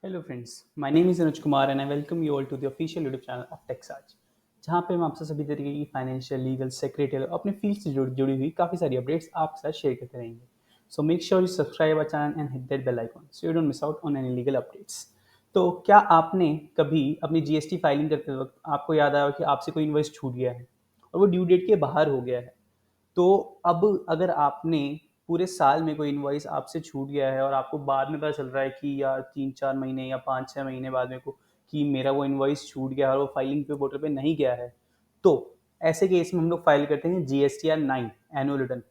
Hello friends, my name is Anuj Kumar and I welcome you all to the official YouTube channel of TechSarge, जहाँ पे हम आपसे सभी तरीके की फाइनेंशियल, लीगल, सेक्रेटरी अपने फील्ड से जुड़ी हुई काफ़ी सारी अपडेट्स आपके साथ शेयर करते रहेंगे. So make sure you subscribe our channel and hit that bell icon so you don't miss out on any legal updates. तो क्या आपने कभी अपनी जीएसटी फाइलिंग करते वक्त आपको याद आया कि आपसे कोई इन्वॉइस छूट गया है और वो ड्यू डेट के बाहर हो गया है? तो अब अगर आपने पूरे साल में कोई इनवॉइस आपसे छूट गया है और आपको बाद में पता चल रहा है कि यार 3-4 महीने या 5-6 महीने बाद में को कि मेरा वो इनवॉइस छूट गया और वो फाइलिंग पे पोर्टल पे नहीं गया है, तो ऐसे केस में हम लोग फाइल करते हैं जीएसटीआर 9 एनुअल रिटर्न.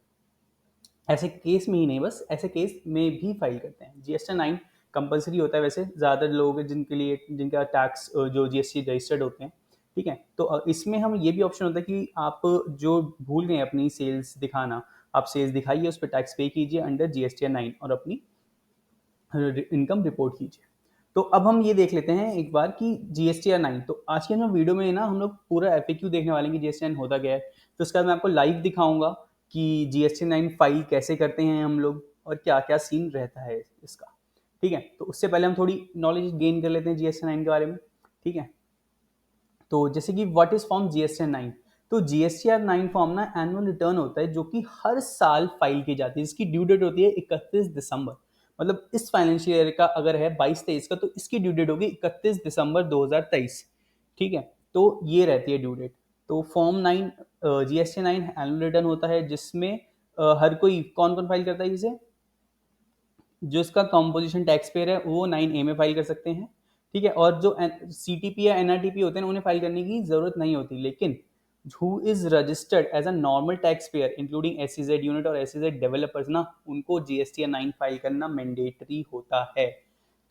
ऐसे केस में ही नहीं, बस ऐसे केस में भी फाइल करते हैं. जीएसटी 9 कंपलसरी होता है वैसे ज़्यादातर लोग जिनके लिए जिनका टैक्स जो जीएसटी रजिस्टर्ड होते हैं. ठीक है, तो इसमें हम ये भी ऑप्शन होता है कि आप जो भूल गए अपनी सेल्स दिखाना, आप सेल्स दिखाइए, उस पर टैक्स पे कीजिए अंडर जीएसटी 9 और अपनी इनकम रिपोर्ट कीजिए. तो अब हम ये देख लेते हैं एक बार कि जीएसटी 9. तो आज के हम वीडियो में ना हम लोग पूरा एफएक्यू देखने वाले हैं कि जीएसटी 9 होता क्या है. तो उसके बाद मैं आपको लाइव दिखाऊंगा कि जीएसटी 9 फाइल कैसे करते हैं हम लोग और क्या क्या सीन रहता है इसका. ठीक है, तो उससे पहले हम थोड़ी नॉलेज गेन कर लेते हैं जीएसटी 9 के बारे में. ठीक है, तो जैसे कि व्हाट इज फॉर्म जीएसटी 9. तो जीएसटीआर 9 फॉर्म ना एनुअल रिटर्न होता है जो कि हर साल फाइल की जाती है. इसकी ड्यू डेट होती है 31 दिसंबर. मतलब इस फाइनेंशियल ईयर का अगर है 22-23 का, तो इसकी ड्यू डेट होगी 31 दिसंबर 2023. ठीक है, तो ये रहती है ड्यू डेट. तो फॉर्म 9 जीएसटी 9 एनुअल रिटर्न होता है जिसमें हर कोई कौन कौन फाइल करता है इसे. जो इसका कंपोजिशन टैक्स पेयर है वो 9A में फाइल कर सकते हैं. ठीक है, और जो सीटीपी या एनआरटीपी होते हैं उन्हें फाइल करने की जरूरत नहीं होती. लेकिन who is registered as a normal tax payer including SEZ unit और एसईजेड डेवलपर्स ना, उनको जीएसटी 9 फाइल करना मैंडेटरी होता है.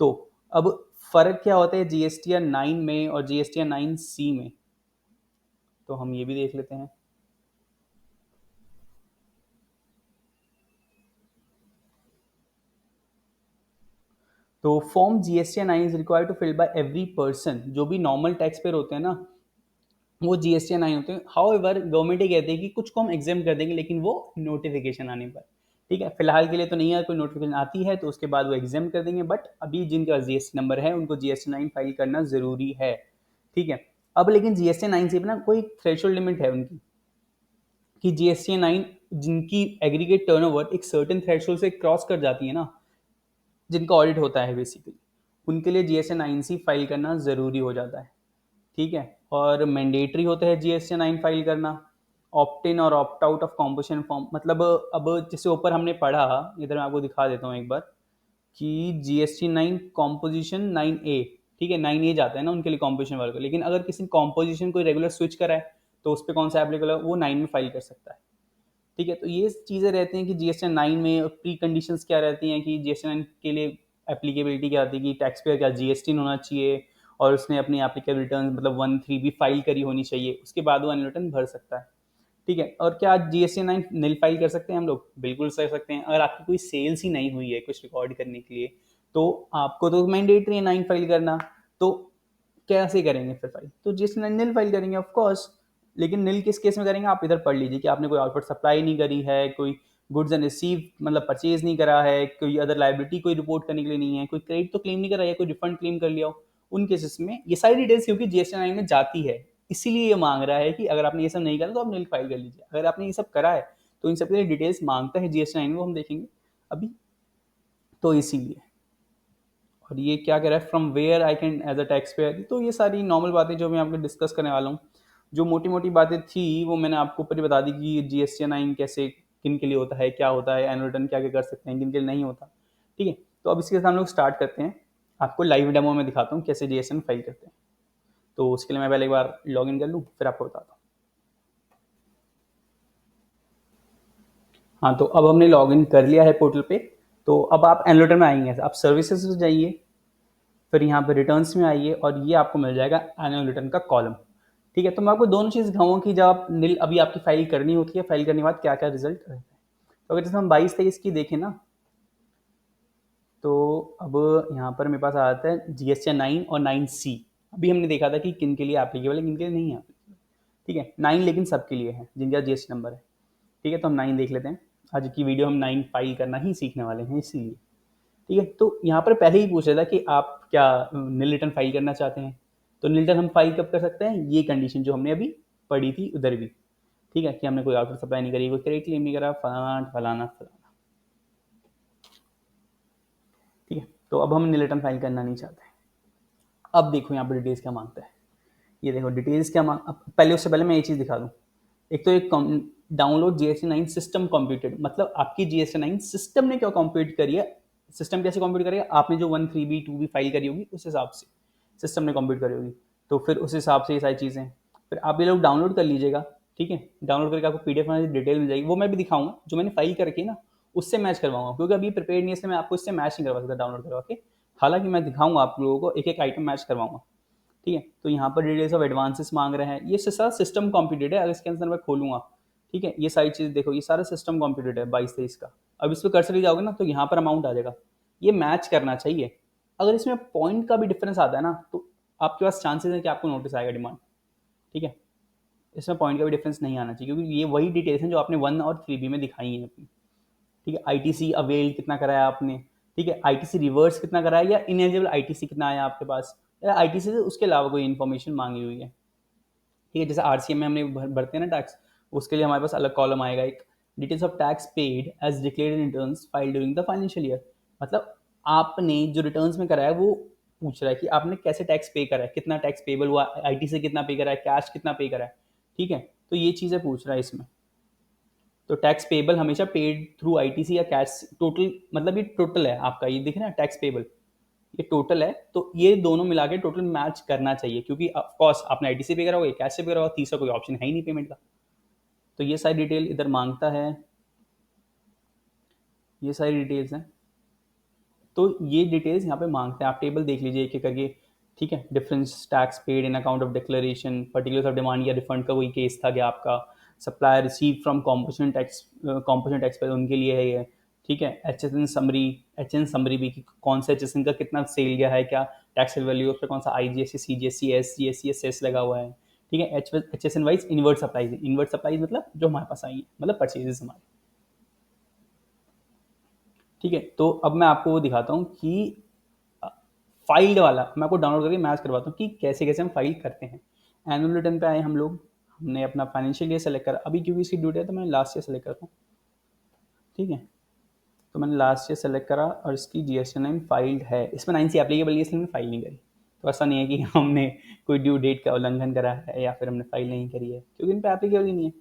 तो अब फर्क क्या होता है जीएसटी 9 में और जीएसटी 9C में, तो हम ये भी देख लेते हैं. तो form GST 9 is required to fill by every person. जो भी नॉर्मल टैक्स पेयर होते हैं ना, वो जीएसटी 9 होते हैं. हाउ एवर गवर्नमेंट ये कहती है कि कुछ को हम एग्जाम कर देंगे, लेकिन वो नोटिफिकेशन आने पर. ठीक है, फिलहाल के लिए तो नहीं है. कोई नोटिफिकेशन आती है तो उसके बाद वो एग्जाम कर देंगे, बट अभी जिनके पास जीएसटी नंबर है उनको जीएसटी 9 फाइल करना जरूरी है. ठीक है, अब लेकिन जीएसटी 9 से भी ना कोई थ्रेशोल्ड लिमिट है उनकी कि जीएसटी 9 जिनकी एग्रीगेट टर्नओवर एक सर्टेन थ्रेशोल्ड से क्रॉस कर जाती है ना, जिनका ऑडिट होता है बेसिकली, उनके लिए जीएसटी 9C फाइल करना ज़रूरी हो जाता है. ठीक है, और मैंडेटरी होता है जीएसटी 9 फाइल करना. ऑप्ट इन और opt out of composition form, मतलब अब जैसे ऊपर हमने पढ़ा, इधर मैं आपको दिखा देता हूँ एक बार कि जीएसटी 9 कॉम्पोजिशन 9A. ठीक है, 9A जाता है ना उनके लिए कॉम्पोजिशन वाले को. लेकिन अगर किसी कॉम्पोजिशन कोई रेगुलर स्विच करा है तो उस पर कौन सा एप्लीकेबल है, वो 9 में फाइल कर सकता है. ठीक है, तो ये चीज़ें रहती हैं कि जीएसटी 9 में प्री कंडीशंस क्या रहती हैं कि जीएसटी 9 के लिए एप्लीकेबिलिटी क्या आती है कि टैक्स पेयर क्या जीएसटी होना चाहिए और उसने अपनी एप्लीकेबल रिटर्न मतलब 1-3 भी फाइल करी होनी चाहिए, उसके बाद वो एनुअल रिटर्न भर सकता है. ठीक है, और क्या जीएसटी 9 नील फाइल कर सकते हैं हम लोग? बिल्कुल कर सकते हैं. अगर आपकी कोई सेल्स ही नहीं हुई है कुछ रिकॉर्ड करने के लिए, तो आपको तो मैंडेटरी है 9 फाइल करना. तो कैसे करेंगे फिर फाइल? तो जीएसटी 9 नील फाइल करेंगे ऑफ कोर्स. लेकिन नील किस केस में करेंगे, आप इधर पढ़ लीजिए कि आपने कोई आउटपुट सप्लाई नहीं करी है, कोई गुड्स एंड रिसीव मतलब परचेज नहीं करा है, कोई अदर लाइबिलिटी कोई रिपोर्ट करने के लिए नहीं है, कोई क्रेडिट तो क्लेम नहीं करा है, कोई रिफंड क्लेम कर लिया हो. उन केसेस में ये सारी डिटेल्स क्योंकि जीएसटी 9 में जाती है, इसीलिए ये मांग रहा है कि अगर आपने ये सब नहीं करा तो आप नील फाइल कर लीजिए. अगर आपने ये सब करा है तो इन सब के लिए डिटेल्स मांगता है जीएसटी 9 में, वो हम देखेंगे अभी. तो इसीलिए, और ये क्या कह रहा है from where I can as a tax payer. तो ये सारी नॉर्मल बातें जो मैं आपको डिस्कस करने वाला हूँ, जो मोटी मोटी बातें थी वो मैंने आपको ऊपर ही बता दी कि जीएसटी 9 कैसे किन के लिए होता है, क्या होता है, एनुअल रिटर्न क्या क्या कर सकते हैं, किन के लिए नहीं होता. ठीक है, तो अब इसके साथ हम लोग स्टार्ट करते हैं. आपको लाइव डेमो में दिखाता हूँ कैसे जीएसटी फाइल करते हैं. तो उसके लिए मैं पहले एक बार लॉग इन कर लूँ फिर आपको बताता हूँ. हाँ, तो अब हमने लॉग इन कर लिया है पोर्टल पे. तो अब आप एनुअल रिटर्न में आएंगे, आप सर्विसेज में जाइए, फिर यहाँ पे रिटर्न्स में आइए और ये आपको मिल जाएगा एनुअल रिटर्न का कॉलम. ठीक है, तो मैं आपको दोनों चीज़ दिखाऊंगा कि जब आप नील अभी आपकी फाइल करनी होती है, फाइल करने के बाद क्या क्या रिजल्ट रहता है. तो अगर जैसे हम 22-23 की देखें ना, तो अब यहाँ पर मेरे पास आ जाता है जीएसटी 9 और 9C. अभी हमने देखा था कि किन के लिए एप्लीकेबल है, किन के लिए नहीं है. ठीक है, 9 लेकिन सबके लिए है जिनका जीएसटी नंबर है. ठीक है, तो हम 9 देख लेते हैं. आज की वीडियो हम 9 फाइल करना ही सीखने वाले हैं इसीलिए. ठीक है, तो यहाँ पर पहले ही पूछ रहा था कि आप क्या नील रिटर्न फाइल करना चाहते हैं, तो नील रिटर्न हम फाइल कब कर सकते हैं, ये कंडीशन जो हमने अभी पढ़ी थी उधर भी, ठीक है, कि हमने कोई आउटपुट सप्लाई नहीं करी, कोई क्रेडिट क्लेम नहीं करा, फलाना फलाना फलाना, ठीक है। तो अब हम नील रिटर्न फाइल करना नहीं चाहते। अब देखो यहाँ पर डिटेल्स क्या मांगता है, ये देखो डिटेल्स क्या मांग, पहले उससे पहले मैं ये चीज़ दिखा दूँ। एक तो एक डाउनलोड GST9 सिस्टम कंप्यूटेड, मतलब आपकी GST9 सिस्टम ने क्या कंप्यूट करी है, सिस्टम कैसे कंप्यूट करेगा, आपने जो 1 3B 2B फाइल करी होगी उस हिसाब से सिस्टम ने कंप्यूट करी होगी, तो फिर उस हिसाब से ये सारी चीज़ें, फिर आप ये लोग डाउनलोड कर लीजिएगा, ठीक है। डाउनलोड करके आपको PDF में डिटेल मिल जाएगी, वो मैं भी दिखाऊंगा, जो मैंने फाइल करके ना उससे मैच करवाऊंगा, क्योंकि अभी प्रिपेयर नहीं है इसलिए मैं आपको इससे मैच नहीं करवा सकता डाउनलोड करवा के, हालांकि मैं दिखाऊंगा आप लोगों को, एक एक आइटम मैच करवाऊंगा, ठीक है। तो यहाँ पर डिटेल्स ऑफ एडवांसेस मांग रहे हैं, ये सारा सिस्टम कॉम्पिटेड है, अगर इसके अंदर मैं खोलूंगा, ठीक है, ये सारी चीज़ देखो, ये सारा सिस्टम कॉम्पिटेड है 22 23 का। अब इस पर कर्सर ले जाओगे ना तो यहाँ पर अमाउंट आ जाएगा, ये मैच करना चाहिए। अगर इसमें पॉइंट का भी डिफरेंस आता है ना तो आपके पास चांसेस है कि आपको नोटिस आएगा डिमांड, ठीक है। इसमें पॉइंट का भी डिफरेंस नहीं आना चाहिए, क्योंकि ये वही डिटेल्स हैं जो आपने 1 और 3B में दिखाई हैं अपनी, ठीक है। ITC अवेल कितना कराया आपने, ठीक है, ITC रिवर्स कितना कराया, या इनएलिजिबल ITC कितना आया आपके पास, या ITC से उसके अलावा कोई इन्फॉर्मेशन मांगी हुई है, ठीक है। जैसे RCM में हमने भरते हैं ना टैक्स, उसके लिए हमारे पास अलग कॉलम आएगा एक, details of tax paid as declared in returns filed during the financial year, मतलब आपने जो रिटर्न्स में कराया वो पूछ रहा है कि आपने कैसे टैक्स पे करा है, कितना टैक्स पेबल हुआ, ITC कितना पे करा है, कैश कितना पे करा है, ठीक है। तो ये चीज़ें पूछ रहा है इसमें। तो टैक्स पेबल हमेशा पेड थ्रू ITC या कैश, टोटल मतलब ये टोटल है आपका, ये दिख रहा है टैक्स पेबल, ये टोटल है, तो ये दोनों मिला के टोटल मैच करना चाहिए, क्योंकि ऑफ कोर्स आपने ITC पे करा होगा, कैश से पे करा होगा, तीसरा कोई ऑप्शन है ही नहीं पेमेंट का। तो ये सारी डिटेल इधर मांगता है, ये सारी डिटेल्स हैं, तो ये डिटेल्स यहाँ पे मांगते हैं, आप टेबल देख लीजिए एक एक करके, ठीक है। Difference tax paid in account of declaration, particulars of demand या रिफंड का कोई केस था क्या आपका, supplier receive from composition tax पे उनके लिए है ये, ठीक है। HSN समरी भी कि कौन सा HSN का कितना सेल गया है, क्या टैक्स वैल्यू उस पर कौन सा IGST CGST SGST सेस लगा हुआ है, ठीक है। HSN वाइज इनवर्ट सप्लाईज मतलब जो हमारे पास आई है, मतलब परचेजेस हमारे, ठीक है। तो अब मैं आपको वो दिखाता हूँ कि फाइल्ड वाला मैं आपको डाउनलोड करके मैच करवाता हूँ कि कैसे कैसे हम फाइल करते हैं। एनुअल रिटर्न पे आए हम लोग, हमने अपना फाइनेंशियल ईयर सेलेक्ट करा, अभी क्योंकि इसकी ड्यूटी है तो मैं लास्ट ईयर सेलेक्ट करता हूँ, ठीक है। तो मैंने लास्ट ईयर सेलेक्ट करा और इसकी GST9 फाइल्ड है, इसमें 9C एप्लीकेबल है इसलिए मैंने फाइल नहीं करी। तो ऐसा नहीं है कि हमने कोई ड्यू डेट का उल्लंघन करा है या फिर हमने फाइल नहीं करी है, क्योंकि इन पर एप्लीकेबल ही नहीं है,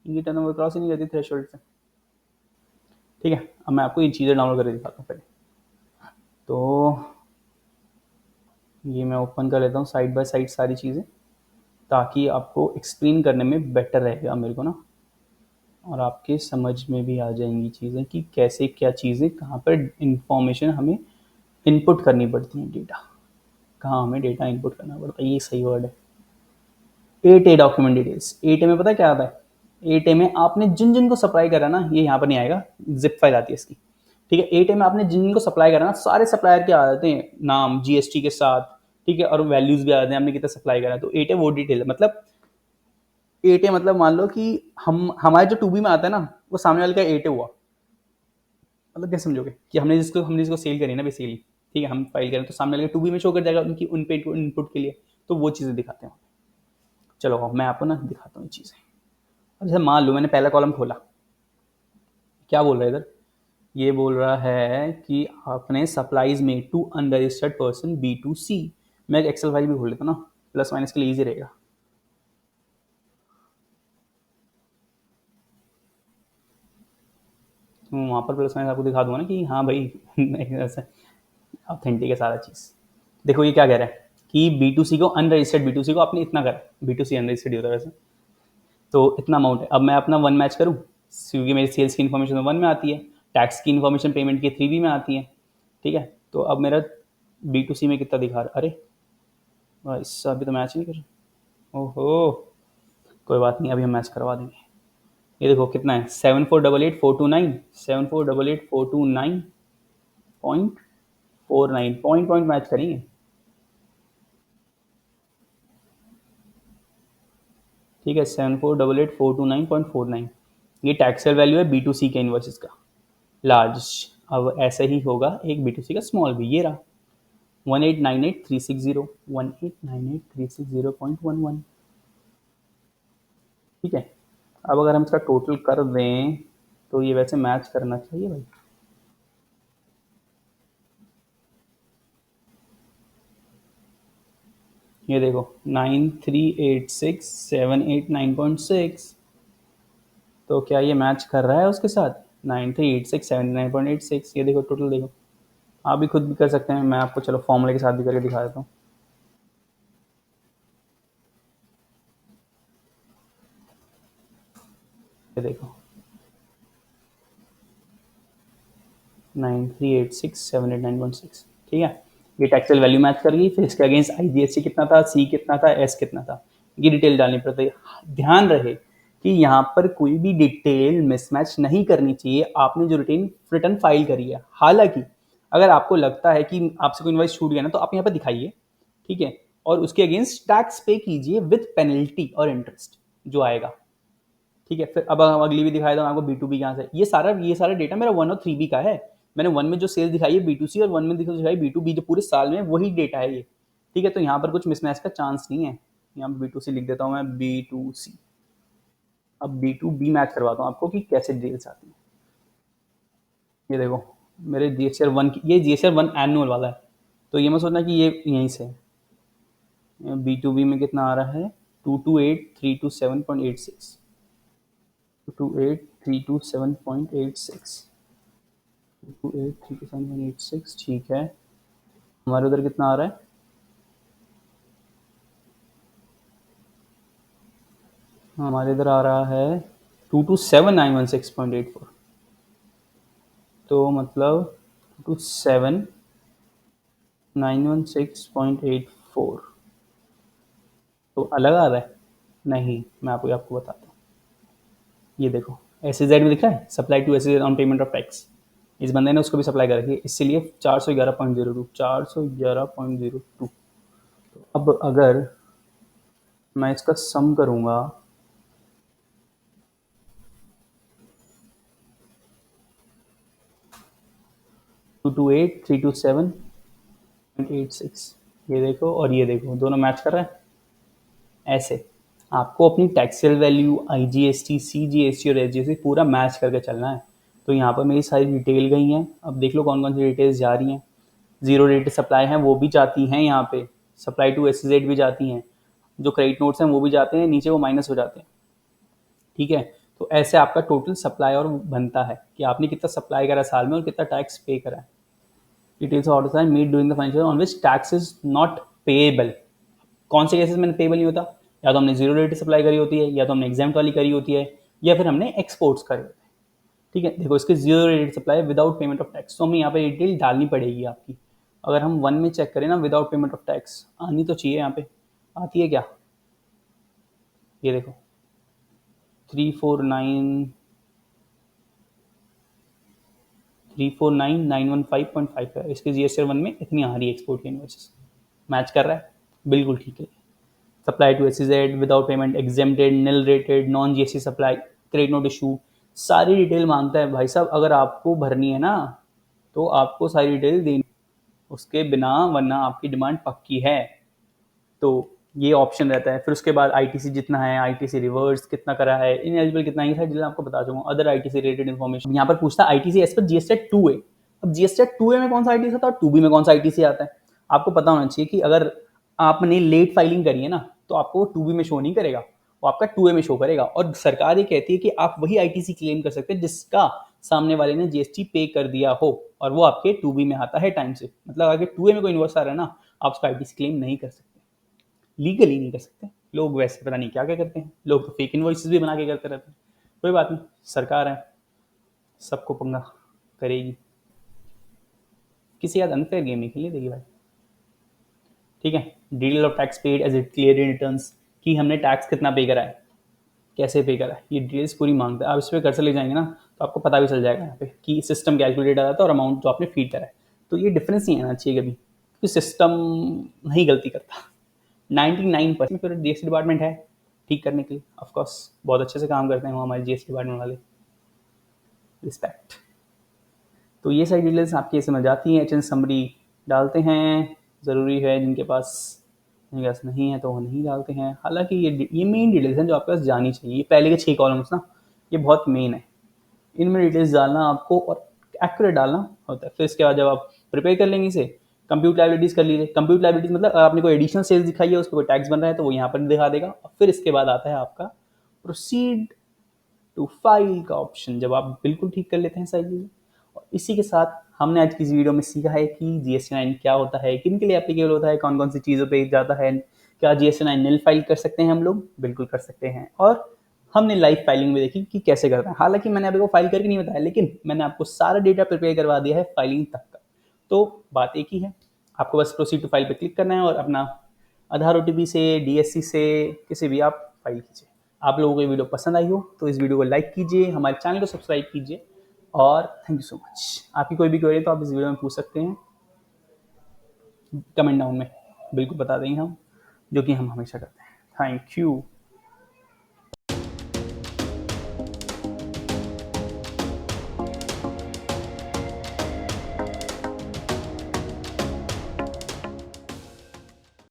इनकी टर्न ओवर क्रॉस ही नहीं करती थ्रेशोल्ड से, ठीक है। अब मैं आपको ये चीज़ें डाउनलोड करके दिखाता हूँ पहले। तो ये मैं ओपन कर लेता हूँ साइड बाय साइड सारी चीज़ें, ताकि आपको एक्सप्लेन करने में बेटर रहेगा मेरे को ना, और आपके समझ में भी आ जाएंगी चीज़ें कि कैसे क्या चीज़ें कहाँ पर इंफॉर्मेशन हमें इनपुट करनी पड़ती है, डेटा कहाँ हमें डेटा इनपुट करना पड़ता है, ये सही वर्ड है। 8A डॉक्यूमेंट डिटेल्स, 8A में पता है क्या आता है, 8A में आपने जिन जिन को सप्लाई करा ना, ये यहाँ पर नहीं आएगा, जिप फाइल आती है इसकी, ठीक है। 8A में आपने जिन जिन को सप्लाई करा ना, सारे सप्लायर के आ जाते हैं नाम GST के साथ, ठीक है, और वैल्यूज भी आ जाते हैं आपने कितना सप्लाई करा, तो 8A वो डिटेल है, मतलब 8A मतलब मान लो कि हम हमारे जो 2B में आता है ना वो सामने वाले का 8A हुआ, मतलब क्या समझोगे कि हमने जिसको सेल करी ना बेसिकली, ठीक है, हम फाइल करें तो सामने वाले का 2B में शो कर जाएगा उनकी उन पे इनपुट के लिए, तो वो चीज़ें दिखाते हैं। चलो अब मैं आपको ना दिखाता हूँ चीज़ें। अब जैसे मान लो मैंने पहला कॉलम खोला, क्या बोल रहा है इधर, ये बोल रहा है कि आपने सप्लाईज में टू अनरजिस्टर्ड पर्सन B2C, मैं एक एक्सेल फाइल भी खोल लेता ना, प्लस माइनस के लिए ईजी रहेगा। वहाँ पर प्लस माइनस आपको दिखा दूंगा ना कि हाँ भाई ऐसा ऑथेंटिक है सारा चीज़। देखो ये क्या कह रहा है कि B2C को अनरजिस्टर्ड B2C को आपने इतना करा, B2C अनरजिस्टर्ड होता है वैसे, तो इतना अमाउंट है। अब मैं अपना 1 मैच करूँ, क्योंकि मेरी सेल्स की इन्फॉर्मेशन 1 में आती है, टैक्स की इन्फॉर्मेशन पेमेंट की 3B में आती है, ठीक है। तो अब मेरा B2C में कितना दिखा रहा है, अरे भाई इससे अभी तो मैच नहीं कर रहा, ओहो कोई बात नहीं, अभी हम मैच करवा देंगे। ये देखो कितना है, 7488,429, 7488,429.49, पॉइंट पॉइंट मैच करेंगे, ठीक है। 7488,429.49, ये टैक्सल वैल्यू है B2C के इन्वर्सेस का लार्ज। अब ऐसे ही होगा एक B2C का स्मॉल भी, ये रहा, 1898,360, 1898,360.11। ठीक है, अब अगर हम इसका टोटल कर दें तो ये वैसे मैच करना चाहिए भाई। ये देखो 9386,789.6, तो क्या ये मैच कर रहा है उसके साथ? 9386,79.86, ये देखो टोटल देखो। आप भी खुद भी कर सकते हैं, मैं आपको चलो फॉर्मूले के साथ भी करके दिखा देता हूँ। ये देखो 9386,789.6, ठीक है। ये टैक्सुअल वैल्यू मैच कर गई, फिर इसके अगेंस्ट आईजीएसटी कितना था, सी कितना था, एस कितना था, ये डिटेल डालनी पड़ती है। ध्यान रहे कि यहाँ पर कोई भी डिटेल मिसमैच नहीं करनी चाहिए आपने जो रिटर्न फाइल करी है। हालांकि अगर आपको लगता है कि आपसे कोई इनवॉइस छूट गया ना, तो आप यहाँ पर दिखाइए, ठीक है, और उसके अगेंस्ट टैक्स पे कीजिए विद पेनल्टी और इंटरेस्ट जो आएगा। ठीक है, फिर अब अगली भी दिखाया था आपको बी टू बी कहाँ से। ये सारा डेटा मेरा 1 और 3 बी का है। मैंने 1 में जो सेल्स दिखाई है बी टू सी, और 1 में दिखाई बी टू बी, जो पूरे साल में वही डेटा है ये। ठीक है, तो यहाँ पर कुछ मिसमैच का चांस नहीं है। यहाँ बी टू सी लिख देता हूँ मैं, बी टू सी। अब बी टू बी मैच करवाता हूँ आपको कि कैसे डिटेल्स आती है। ये देखो मेरे जीएसआर वन की, ये जीएसआर वन एनुअल वाला है, तो ये मैं सोचना कि ये यहीं से बी टू बी में कितना आ रहा है, 228,327.86, 228,327.86, 228,327.86, ठीक है। हमारे उधर कितना आ रहा है? हमारे इधर आ रहा है 227,916.84, तो मतलब 227,916.84, तो अलग आ रहा है। नहीं, मैं आपको बताता हूँ। ये देखो एस जेड में दिख रहा है, supply to S on payment of tax. इस बंदे ने उसको भी सप्लाई कर रखी है, इसलिए 411.02, 411.02। अब अगर मैं इसका सम करूंगा, 228,327.86, ये देखो और ये देखो दोनों मैच कर रहा है। ऐसे आपको अपनी टैक्सेल वैल्यू, आईजीएसटी, सीजीएसटी और एसजीएसटी पूरा मैच करके चलना है। तो यहाँ पर मेरी सारी डिटेल गई हैं, अब देख लो कौन कौन सी डिटेल्स जा रही हैं। जीरो रेट सप्लाई हैं वो भी जाती हैं यहाँ पे, सप्लाई टू एसजेड भी जाती हैं, जो क्रेडिट नोट्स हैं वो भी जाते हैं, नीचे वो माइनस हो जाते हैं। ठीक है, तो ऐसे आपका टोटल सप्लाई और बनता है कि आपने कितना सप्लाई करा साल में और कितना टैक्स पे करा है। Details of orders are made during the financial on which tax is not payable. कौन से केसेस में पेबल नहीं होता? या तो हमने जीरो रेट सप्लाई करी होती है, या तो हमने एग्जाम्प्ट वाली करी होती है, या फिर हमने एक्सपोर्ट्स करे होते हैं। ठीक है, देखो इसके zero rate supply without payment of tax, तो हमें यहाँ पे डिटेल डालनी पड़ेगी आपकी। अगर हम 1 में चेक करें ना, विदाउट पेमेंट ऑफ टैक्स आनी तो चाहिए यहाँ पे, आती है क्या? ये देखो 349,915.5 है, इसके जीएसआर 1 में इतनी आ रही है एक्सपोर्ट की इन्वॉइसेस। मैच कर रहा है, बिल्कुल ठीक है। Supply to SEZ without payment, exempted, nil rated, non GST supply, credit note issue, सारी डिटेल मांगता है भाई साहब। अगर आपको भरनी है ना तो आपको सारी डिटेल देनी, उसके बिना वरना आपकी डिमांड पक्की है। तो ये ऑप्शन रहता है। फिर उसके बाद आईटीसी जितना है, आईटीसी रिवर्स कितना करा है, इन एलिजिबल कितना, ये सारी डिटेल आपको बता दूंगा। अदर आईटीसी रिलेटेड इन्फॉर्मेशन यहाँ पर पूछता है ITC as per GST 2A। अब जीएसटी 2A में कौन सा आईटीसी आता है और 2B में कौन सा आईटीसी आता है, आपको पता होना चाहिए कि अगर आपने लेट फाइलिंग करी है ना तो आपको वो 2B में शो नहीं करेगा, वो आपका 2A में शो करेगा। और सरकार ये कहती है कि आप वही आईटीसी क्लेम कर सकते हैं जिसका सामने वाले ने जीएसटी पे कर दिया हो, और वो आपके 2B में आता है टाइम से। मतलब अगर 2A में कोई इन्वॉइस आ रहा है ना, आप उसका आईटीसी क्लेम नहीं कर सकते, लीगली नहीं कर सकते। लोग वैसे पता नहीं क्या क्या करते हैं, लोग तो फेक इन्वॉइसेस भी बना के करते रहते हैं। कोई बात नहीं, सरकार है, सबको पंगा करेगी, किसी याद अनफेयर गेम नहीं खेलनी देगी भाई। ठीक है, detail of tax paid as it clear in returns, कि हमने टैक्स कितना पे करा है, कैसे पे करा है, ये डिटेल्स पूरी मांगता है। आप इस पर कर्सर ले जाएंगे ना तो आपको पता भी चल जाएगा यहाँ पे कि सिस्टम कैलकुलेट आ जाता है और अमाउंट जो आपने फीड करा है। तो ये डिफरेंस नहीं आना चाहिए कभी, क्योंकि सिस्टम नहीं गलती करता। 99% फिर जीएसटी डिपार्टमेंट है ठीक करने के लिए, ऑफकोर्स बहुत अच्छे से काम करते हैं वो हमारे जीएसटी डिपार्टमेंट वाले, रिस्पेक्ट। तो ये सारी डिटेल्स आपकी समझ आती हैं। एच एन समरी डालते हैं ज़रूरी है जिनके पास नहीं है तो वो नहीं डालते हैं। हालाँकि ये मेन डिटेल्स हैं जो आपके पास जानी चाहिए। पहले के 6 कॉलम्स ना, ये बहुत मेन है। इनमें डिटेल्स डालना आपको और एक्यूरेट डालना होता है। फिर इसके बाद जब आप प्रिपेयर कर लेंगे इसे, कंप्यूट लायबिलिटीज़ कर लीजिए। कंप्यूट लायबिलिटीज़ मतलब आपने कोई एडिशनल सेल्स दिखाई है, उस पे कोई टैक्स बन रहा है तो वो यहाँ पर दिखा देगा। और फिर इसके बाद आता है आपका प्रोसीड टू फाइल का ऑप्शन, जब आप बिल्कुल ठीक कर लेते हैं सारी चीज़ें। और इसी के साथ हमने आज की इस वीडियो में सीखा है कि जीएसटी 9 क्या होता है, किन के लिए एप्लीकेबल होता है, कौन कौन सी चीज़ों पे जाता है, क्या जीएसटी 9 निल फाइल कर सकते हैं हम लोग, बिल्कुल कर सकते हैं। और हमने लाइव फाइलिंग में देखी कि कैसे करते हैं। हालांकि मैंने आपको फाइल करके नहीं बताया, लेकिन मैंने आपको सारा डेटा प्रिपेयर करवा दिया है फाइलिंग तक का। तो बात एक ही है, आपको बस प्रोसीड टू फाइल पे क्लिक करना है और अपना आधार ओटीपी से, डीएससी से, किसी भी आप फाइल कीजिए। आप लोगों को ये वीडियो पसंद आई हो तो इस वीडियो को लाइक कीजिए, हमारे चैनल को सब्सक्राइब कीजिए और थैंक यू सो मच। आपकी कोई भी क्वेरी तो आप इस वीडियो में पूछ सकते हैं कमेंट डाउन में, बिल्कुल बता देंगे हम, जो कि हम हमेशा करते हैं। Thank you.